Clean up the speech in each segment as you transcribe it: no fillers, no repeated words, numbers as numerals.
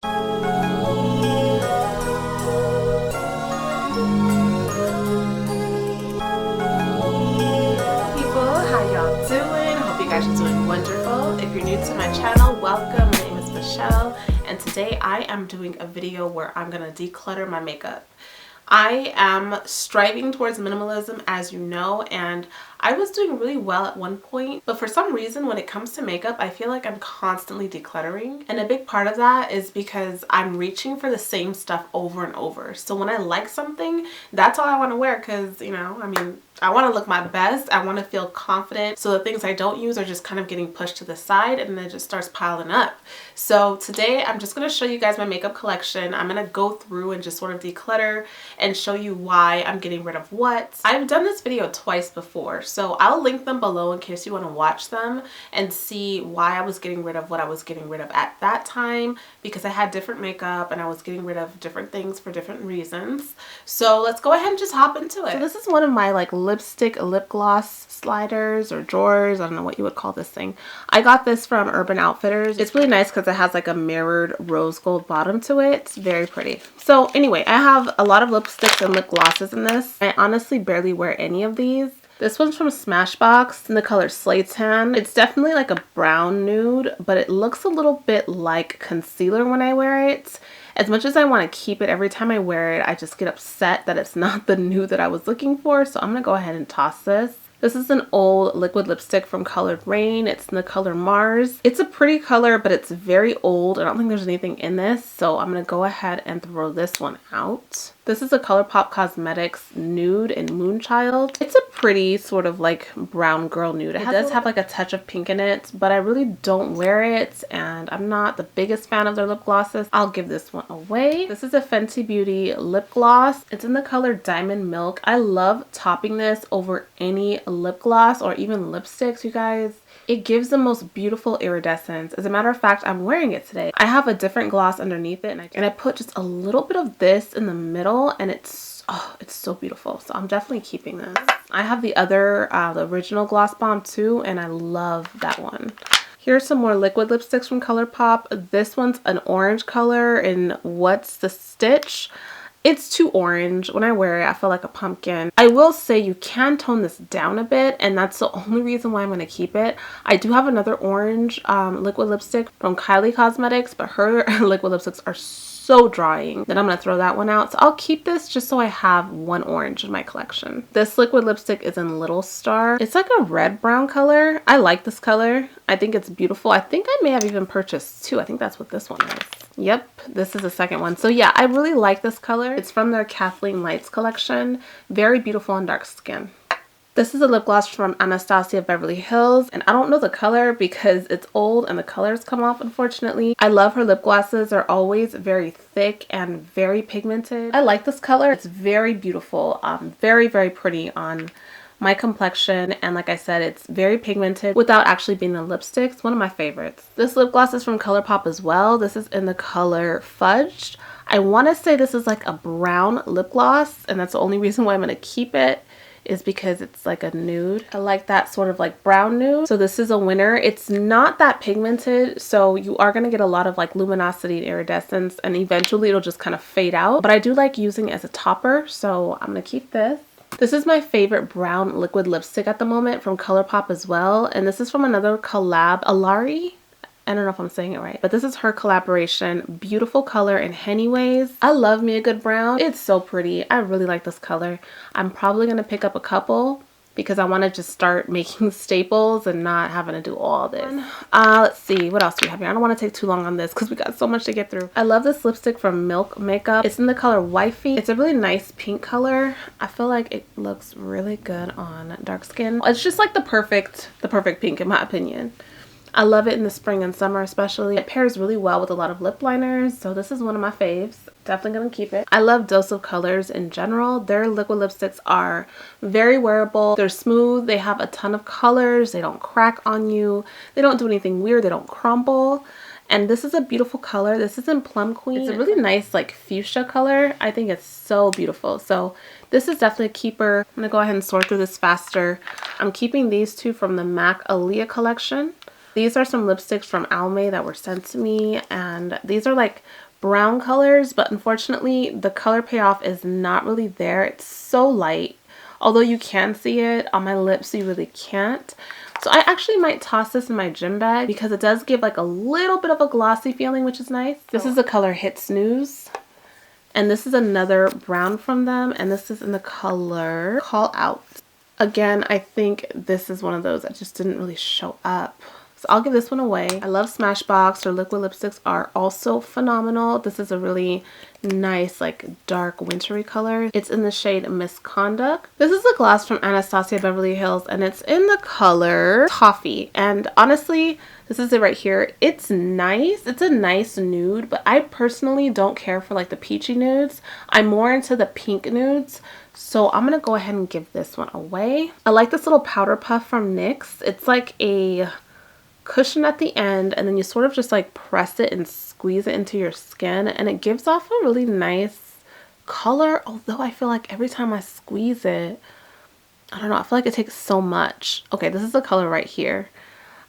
Are doing wonderful. If you're new to my channel, welcome. My name is Michelle, and today I am doing a video where I'm gonna declutter my makeup. I am striving towards minimalism, as you know, and I was doing really well at one point, but for some reason when it comes to makeup, I feel like I'm constantly decluttering, and a big part of that is because I'm reaching for the same stuff over and over. So when I like something, that's all I want to wear because, you know, I mean, I want to look my best. I want to feel confident. So the things I don't use are just kind of getting pushed to the side and then it just starts piling up. So today I'm just going to show you guys my makeup collection. I'm going to go through and just sort of declutter and show you why I'm getting rid of what. I've done this video twice before, so I'll link them below in case you want to watch them and see why I was getting rid of what I was getting rid of at that time, because I had different makeup and I was getting rid of different things for different reasons. So let's go ahead and just hop into it. So this is one of my like lipstick lip gloss sliders or drawers. I don't know what you would call this thing. I got this from Urban Outfitters. It's really nice because it has like a mirrored rose gold bottom to it. It's very pretty. So anyway, I have a lot of lipsticks and lip glosses in this. I honestly barely wear any of these. This one's from Smashbox in the color Slate Tan. It's definitely like a brown nude, but it looks a little bit like concealer when I wear it. As much as I want to keep it, every time I wear it, I just get upset that it's not the nude that I was looking for. So I'm going to go ahead and toss this. This is an old liquid lipstick from Colored Rain. It's in the color Mars. It's a pretty color, but it's very old. I don't think there's anything in this, so I'm going to go ahead and throw this one out. This is a Colourpop Cosmetics Nude in Moonchild. It's a pretty sort of like brown girl nude. It does have like a touch of pink in it, but I really don't wear it, and I'm not the biggest fan of their lip glosses. I'll give this one away. This is a Fenty Beauty lip gloss. It's in the color Diamond Milk. I love topping this over any lip gloss or even lipsticks, you guys. It gives the most beautiful iridescence. As a matter of fact, I'm wearing it today. I have a different gloss underneath it, and I put just a little bit of this in the middle, and it's so beautiful. So I'm definitely keeping this. I have the other, the original Gloss Bomb too, and I love that one. Here's some more liquid lipsticks from Colourpop. This one's an orange color in What's the Stitch. It's too orange. When I wear it, I feel like a pumpkin. I will say you can tone this down a bit, and that's the only reason why I'm going to keep it. I do have another orange liquid lipstick from Kylie Cosmetics, but her liquid lipsticks are so drying that I'm going to throw that one out. So I'll keep this just so I have one orange in my collection. This liquid lipstick is in Little Star. It's like a red brown color. I like this color. I think it's beautiful. I think I may have even purchased two. I think that's what this one is. Yep, this is the second one. So yeah, I really like this color. It's from their Kathleen Lights collection. Very beautiful on dark skin. This is a lip gloss from Anastasia Beverly Hills, and I don't know the color because it's old and the colors come off, unfortunately. I love her lip glosses. They're always very thick and very pigmented. I like this color. It's very beautiful. Very, very pretty on my complexion, and like I said, it's very pigmented without actually being a lipstick. It's one of my favorites. This lip gloss is from Colourpop as well. This is in the color Fudged. I want to say this is like a brown lip gloss, and that's the only reason why I'm going to keep it, is because it's like a nude. I like that sort of like brown nude. So this is a winner. It's not that pigmented, so you are going to get a lot of like luminosity and iridescence, and eventually it'll just kind of fade out. But I do like using it as a topper, so I'm going to keep this. This is my favorite brown liquid lipstick at the moment from Colourpop as well, and this is from another collab, Alari. I don't know if I'm saying it right, but this is her collaboration. Beautiful color in Hennyways. I love me a good brown. It's so pretty. I really like this color. I'm probably going to pick up a couple because I want to just start making staples and not having to do all this. Let's see, what else do we have here? I don't want to take too long on this because we got so much to get through. I love this lipstick from Milk Makeup. It's in the color Wifey. It's a really nice pink color. I feel like it looks really good on dark skin. It's just like the perfect pink in my opinion. I love it in the spring and summer especially. It pairs really well with a lot of lip liners, so this is one of my faves. Definitely gonna keep it. I love Dose of Colors in general. Their liquid lipsticks are very wearable. They're smooth. They have a ton of colors. They don't crack on you. They don't do anything weird. They don't crumble. And this is a beautiful color. This is in Plum Queen. It's a really nice like fuchsia color. I think it's so beautiful. So this is definitely a keeper. I'm gonna go ahead and sort through this faster. I'm keeping these two from the MAC Aaliyah collection. These are some lipsticks from Almay that were sent to me, and these are like brown colors, but unfortunately the color payoff is not really there. It's so light. Although you can see it on my lips, you really can't. So I actually might toss this in my gym bag because it does give like a little bit of a glossy feeling, which is nice. This is the color Hit Snooze. And this is another brown from them. And this is in the color Call Out. Again, I think this is one of those that just didn't really show up. So I'll give this one away. I love Smashbox. Their liquid lipsticks are also phenomenal. This is a really nice, like, dark wintry color. It's in the shade Misconduct. This is a gloss from Anastasia Beverly Hills, and it's in the color Toffee. And honestly, this is it right here. It's nice. It's a nice nude, but I personally don't care for like the peachy nudes. I'm more into the pink nudes. So I'm going to go ahead and give this one away. I like this little powder puff from NYX. It's like a cushion at the end, and then you sort of just like press it and squeeze it into your skin, and it gives off a really nice color. Although I feel like every time I squeeze it, I don't know, I feel like it takes so much. Okay, this is the color right here.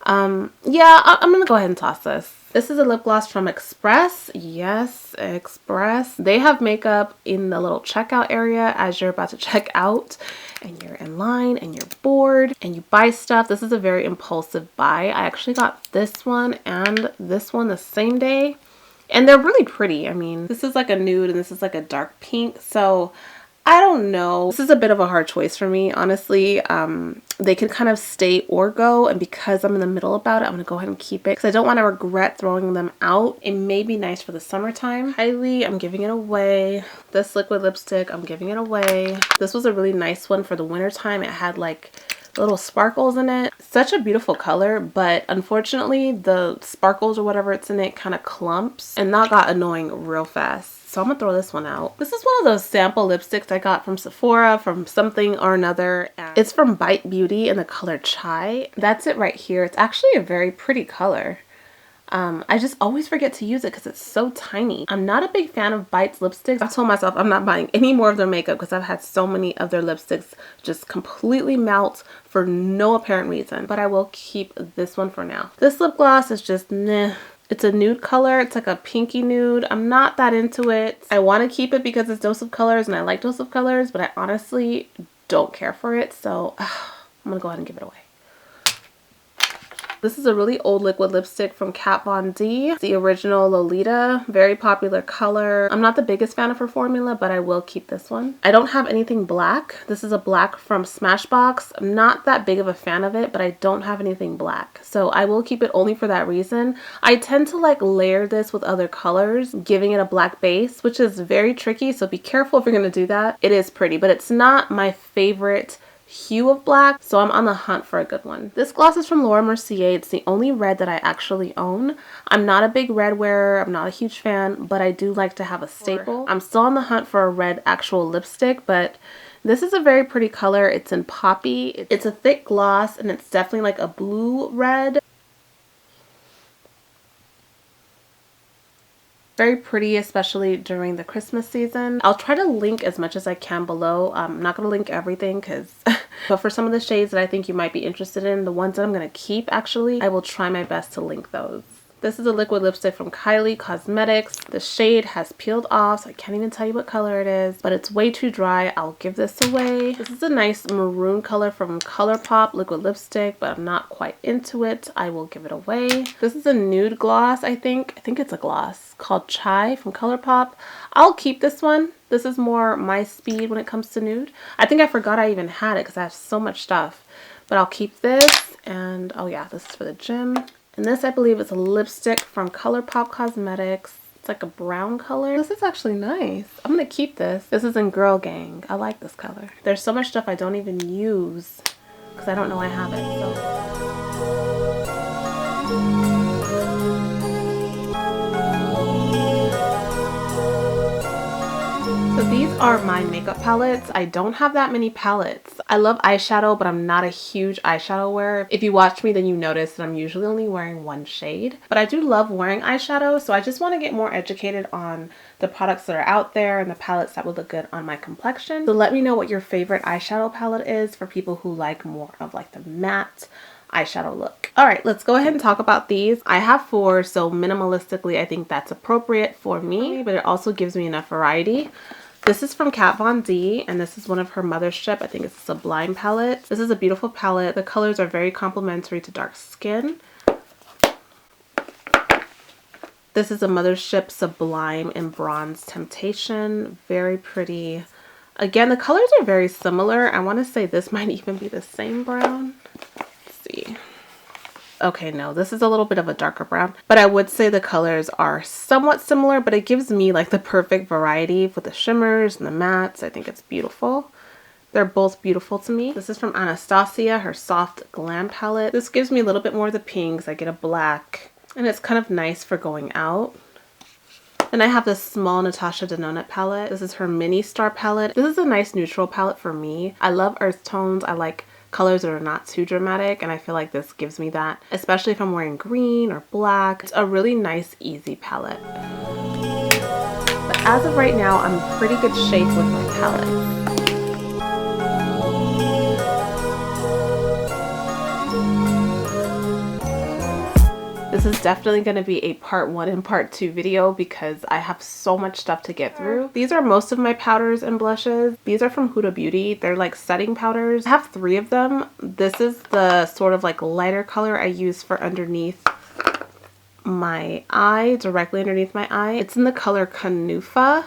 Yeah, I'm gonna go ahead and toss this. This is a lip gloss from Express. Yes, Express. They have makeup in the little checkout area as you're about to check out and you're in line and you're bored and you buy stuff. This is a very impulsive buy. I actually got this one and this one the same day, and they're really pretty. I mean, this is like a nude and this is like a dark pink. So I don't know. This is a bit of a hard choice for me, honestly. They can kind of stay or go, and because I'm in the middle about it, I'm going to go ahead and keep it because I don't want to regret throwing them out. It may be nice for the summertime. Kylie, I'm giving it away. This liquid lipstick, I'm giving it away. This was a really nice one for the winter time. It had like little sparkles in it. Such a beautiful color, but unfortunately the sparkles or whatever it's in it kind of clumps, and that got annoying real fast. So I'm gonna throw this one out. This is one of those sample lipsticks I got from Sephora from something or another. It's from Bite Beauty in the color Chai. That's it right here. It's actually a very pretty color. I just always forget to use it because it's so tiny. I'm not a big fan of Bite's lipsticks. I told myself I'm not buying any more of their makeup because I've had so many of their lipsticks just completely melt for no apparent reason. But I will keep this one for now. This lip gloss is just meh. It's a nude color. It's like a pinky nude. I'm not that into it. I want to keep it because it's Dose of Colors and I like Dose of Colors, but I honestly don't care for it. So I'm going to go ahead and give it away. This is a really old liquid lipstick from Kat Von D. The original Lolita. Very popular color. I'm not the biggest fan of her formula, but I will keep this one. I don't have anything black. This is a black from Smashbox. I'm not that big of a fan of it, but I don't have anything black. So I will keep it only for that reason. I tend to like layer this with other colors, giving it a black base, which is very tricky. So be careful if you're going to do that. It is pretty, but it's not my favorite hue of black, so I'm on the hunt for a good one. This gloss is from Laura Mercier. It's the only red that I actually own. I'm not a big red wearer. I'm not a huge fan, but I do like to have a staple. I'm still on the hunt for a red actual lipstick, but this is a very pretty color. It's in Poppy. It's a thick gloss, and it's definitely like a blue red. Very pretty, especially during the Christmas season. I'll try to link as much as I can below. I'm not going to link everything because but for some of the shades that I think you might be interested in, the ones that I'm going to keep actually, I will try my best to link those. This is a liquid lipstick from Kylie Cosmetics. The shade has peeled off, so I can't even tell you what color it is, but it's way too dry. I'll give this away. This is a nice maroon color from Colourpop liquid lipstick, but I'm not quite into it. I will give it away. This is a nude gloss, I think. I think it's a gloss called Chai from Colourpop. I'll keep this one. This is more my speed when it comes to nude. I think I forgot I even had it because I have so much stuff, but I'll keep this. And oh yeah, this is for the gym. And this, I believe, is a lipstick from Colourpop Cosmetics. It's like a brown color. This is actually nice. I'm going to keep this. This is in Girl Gang. I like this color. There's so much stuff I don't even use because I don't know I have it. So these are my makeup palettes. I don't have that many palettes. I love eyeshadow, but I'm not a huge eyeshadow wearer. If you watch me, then you notice that I'm usually only wearing one shade. But I do love wearing eyeshadow, so I just want to get more educated on the products that are out there and the palettes that would look good on my complexion. So let me know what your favorite eyeshadow palette is for people who like more of like the matte eyeshadow look. All right, let's go ahead and talk about these. I have 4, so minimalistically I think that's appropriate for me, but it also gives me enough variety. This is from Kat Von D, and this is one of her Mothership. I think it's a Sublime palette. This is a beautiful palette. The colors are very complementary to dark skin. This is a Mothership Sublime in Bronze Temptation. Very pretty. Again, the colors are very similar. I want to say this might even be the same brown. Let's see. Okay, no, this is a little bit of a darker brown, but I would say the colors are somewhat similar, but it gives me like the perfect variety with the shimmers and the mattes. I think it's beautiful. They're both beautiful to me. This is from Anastasia, her Soft Glam palette. This gives me a little bit more of the pinks. I get a black, and it's kind of nice for going out. And I have this small Natasha Denona palette. This is her Mini Star palette. This is a nice neutral palette for me. I love earth tones. I like colors that are not too dramatic, and I feel like this gives me that, especially if I'm wearing green or black. It's a really nice, easy palette. But as of right now, I'm in pretty good shape with my palette. This is definitely going to be a part 1 and part 2 video because I have so much stuff to get through. These are most of my powders and blushes. These are from Huda Beauty. They're like setting powders. I have 3 of them. This is the sort of like lighter color I use for underneath my eye, directly underneath my eye. It's in the color Kanufa.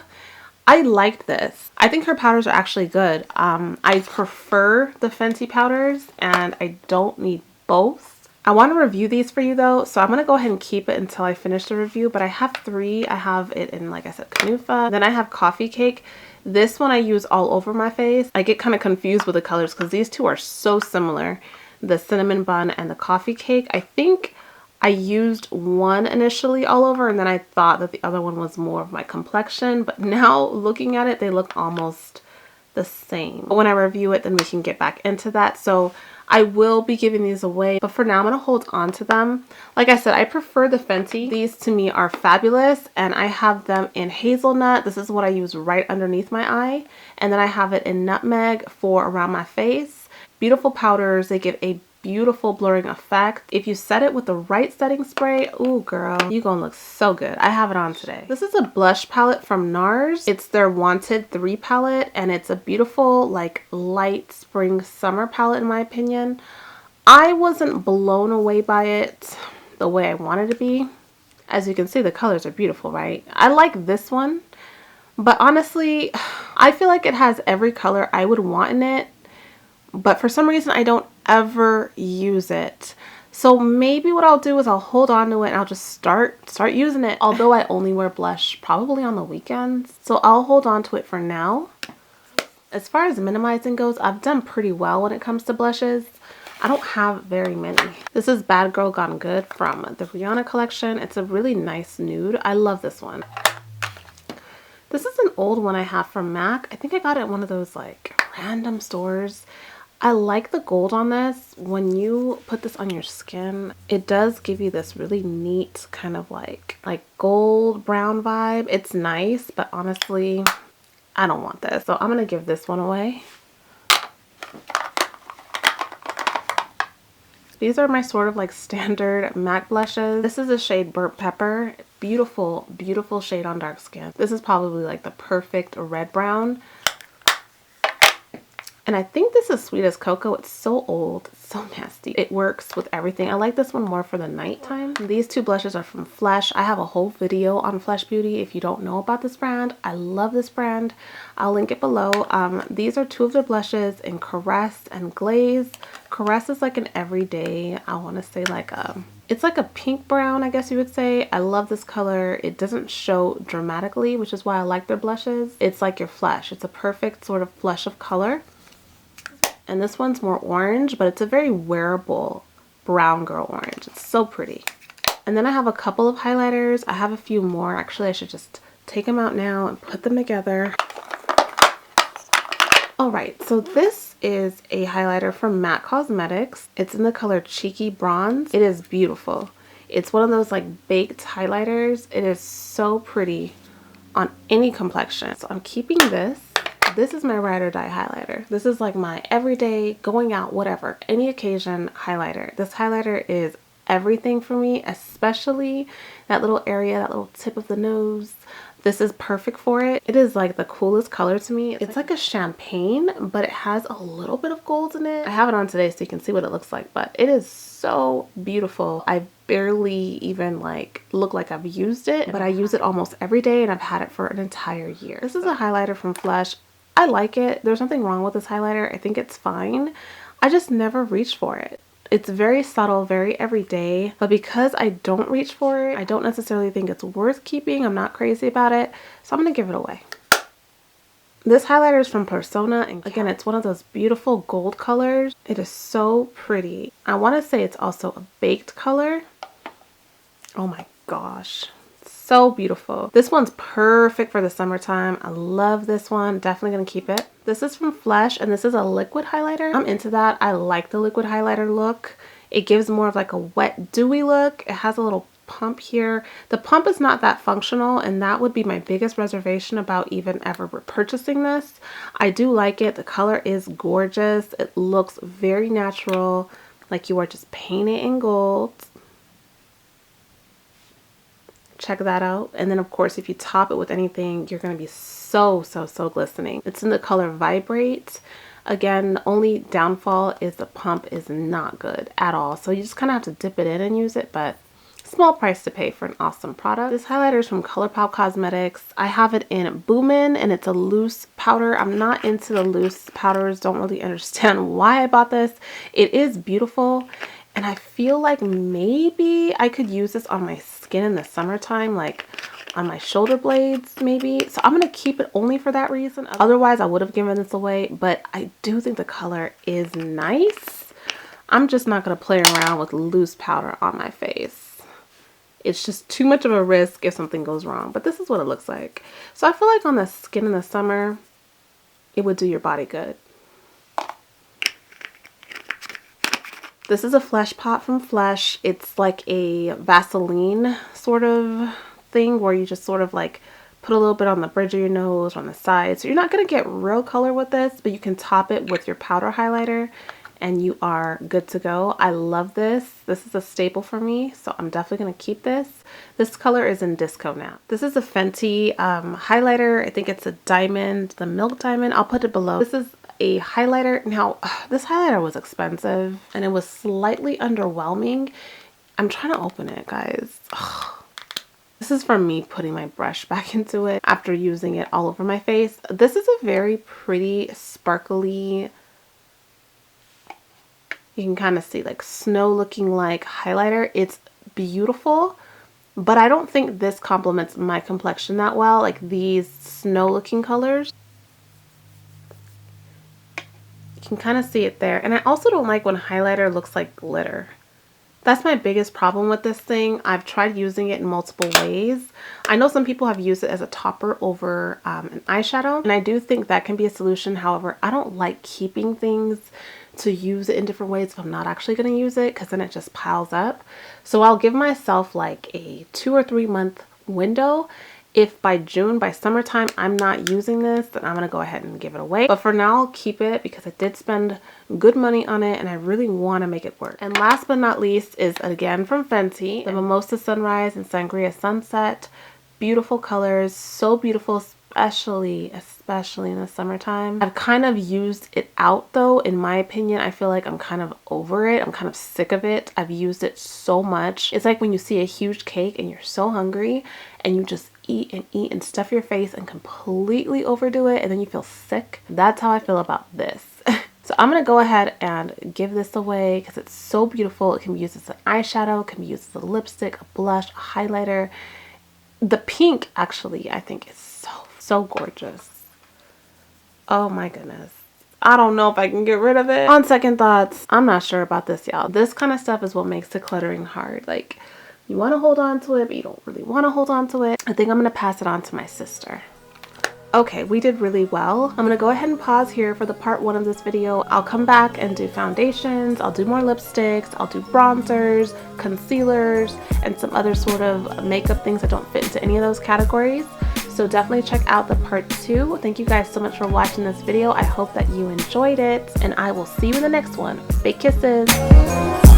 I liked this. I think her powders are actually good. I prefer the Fenty powders and I don't need both. I want to review these for you though, so I'm going to go ahead and keep it until I finish the review, but I have 3. I have it in, like I said, Kanufa. Then I have Coffee Cake. This one I use all over my face. I get kind of confused with the colors because these two are so similar. The Cinnamon Bun and the Coffee Cake. I think I used one initially all over and then I thought that the other one was more of my complexion, but now looking at it, they look almost the same. But when I review it, then we can get back into that. So I will be giving these away, but for now I'm going to hold on to them. Like I said, I prefer the Fenty. These to me are fabulous, and I have them in Hazelnut. This is what I use right underneath my eye, and then I have it in Nutmeg for around my face. Beautiful powders. They give a beautiful blurring effect. If you set it with the right setting spray, ooh girl, you gonna look so good. I have it on today. This is a blush palette from NARS. It's their Wanted 3 palette, and it's a beautiful like light spring summer palette in my opinion. I wasn't blown away by it the way I wanted to be. As you can see, the colors are beautiful, right? I like this one, but honestly, I feel like it has every color I would want in it, but for some reason I don't ever use it. So maybe what I'll do is I'll hold on to it and I'll just start using it, although I only wear blush probably on the weekends. So I'll hold on to it for now. As far as minimizing goes, I've done pretty well when it comes to blushes. I don't have very many. This is Bad Girl Gone Good from the Rihanna collection. It's a really nice nude. I love this one. This is an old one I have from MAC. I think I got it at one of those like random stores. I like the gold on this. When you put this on your skin, it does give you this really neat kind of like gold brown vibe. It's nice, but honestly, I don't want this. So I'm gonna give this one away. These are my sort of like standard MAC blushes. This is a shade Burnt Pepper. Beautiful, beautiful shade on dark skin. This is probably like the perfect red brown. And I think this is Sweet as Cocoa. It's so old, it's so nasty. It works with everything. I like this one more for the nighttime. These 2 blushes are from Flesh. I have a whole video on Flesh Beauty if you don't know about this brand. I love this brand. I'll link it below. These are 2 of their blushes in Caress and Glaze. Caress is like an everyday, I want to say like it's like a pink brown, I guess you would say. I love this color. It doesn't show dramatically, which is why I like their blushes. It's like your Flesh. It's a perfect sort of flush of color. And this one's more orange, but it's a very wearable brown girl orange. It's so pretty. And then I have a couple of highlighters. I have a few more. Actually, I should just take them out now and put them together. Alright, so this is a highlighter from MAC Cosmetics. It's in the color Cheeky Bronze. It is beautiful. It's one of those like baked highlighters. It is so pretty on any complexion. So I'm keeping this. This is my ride or die highlighter. This is like my everyday, going out, whatever, any occasion highlighter. This highlighter is everything for me, especially that little area, that little tip of the nose. This is perfect for it. It is like the coolest color to me. It's like a champagne, but it has a little bit of gold in it. I have it on today so you can see what it looks like, but it is so beautiful. I barely even like look like I've used it, but I use it almost every day and I've had it for an entire year. This is a highlighter from Flush. I like it. There's nothing wrong with this highlighter. I think it's fine. I just never reach for it. It's very subtle, very everyday, but because I don't reach for it, I don't necessarily think it's worth keeping. I'm not crazy about it, so I'm gonna give it away. This highlighter is from Persona, and again, it's one of those beautiful gold colors. It is so pretty. I want to say it's also a baked color. Oh my gosh. So beautiful. This one's perfect for the summertime. I love this one. Definitely gonna keep it. This is from Flush, and this is a liquid highlighter. I'm into that. I like the liquid highlighter look. It gives more of like a wet, dewy look. It has a little pump here. The pump is not that functional, and that would be my biggest reservation about even ever purchasing this. I do like it. The color is gorgeous. It looks very natural, like you are just painting in gold. Check that out. And then of course, if you top it with anything, you're going to be so glistening. It's in the color Vibrate. Again, the only downfall is the pump is not good at all. So you just kind of have to dip it in and use it, but small price to pay for an awesome product. This highlighter is from Colourpop Cosmetics. I have it in Boomin', and it's a loose powder. I'm not into the loose powders. Don't really understand why I bought this. It is beautiful. And I feel like maybe I could use this on my skin in the summertime, like on my shoulder blades maybe. So I'm going to keep it only for that reason. Otherwise, I would have given this away, but I do think the color is nice. I'm just not going to play around with loose powder on my face. It's just too much of a risk if something goes wrong, but this is what it looks like. So I feel like on the skin in the summer, it would do your body good. This is a Flesh Pot from Flush. It's like a Vaseline sort of thing where you just sort of like put a little bit on the bridge of your nose, on the side. So you're not going to get real color with this, but you can top it with your powder highlighter and you are good to go. I love this. This is a staple for me, so I'm definitely going to keep this. This color is in Disco now. This is a Fenty highlighter. I think it's a diamond, the milk diamond. I'll put it below. This is a highlighter. Now, this highlighter was expensive and it was slightly underwhelming. I'm trying to open it, guys. Ugh. This is from me putting my brush back into it after using it all over my face. This is a very pretty, sparkly, you can kind of see like snow looking like highlighter. It's beautiful, but I don't think this complements my complexion that well, like these snow looking colors. You can kind of see it there. And I also don't like when highlighter looks like glitter. That's my biggest problem with this thing. I've tried using it in multiple ways. I know some people have used it as a topper over an eyeshadow, and I do think that can be a solution. However, I don't like keeping things to use it in different ways if I'm not actually going to use it, because then it just piles up. So I'll give myself like a 2 or 3 month window. If by June, by summertime, I'm not using this, then I'm going to go ahead and give it away. But for now, I'll keep it because I did spend good money on it and I really want to make it work. And last but not least is again from Fenty, the Mimosa Sunrise and Sangria Sunset. Beautiful colors, so beautiful, especially in the summertime. I've kind of used it out though. In my opinion, I feel like I'm kind of over it. I'm kind of sick of it. I've used it so much. It's like when you see a huge cake and you're so hungry and you just eat and stuff your face and completely overdo it and then you feel sick. That's how I feel about this. So I'm going to go ahead and give this away because it's so beautiful. It can be used as an eyeshadow, it can be used as a lipstick, a blush, a highlighter. The pink actually I think is so gorgeous. Oh my goodness. I don't know if I can get rid of it. On second thoughts, I'm not sure about this, y'all. This kind of stuff is what makes decluttering hard. Like, you want to hold on to it, but you don't really want to hold on to it. I think I'm going to pass it on to my sister. Okay, we did really well. I'm going to go ahead and pause here for the part 1 of this video. I'll come back and do foundations. I'll do more lipsticks. I'll do bronzers, concealers, and some other sort of makeup things that don't fit into any of those categories. So definitely check out the part 2. Thank you guys so much for watching this video. I hope that you enjoyed it, and I will see you in the next one. Big kisses.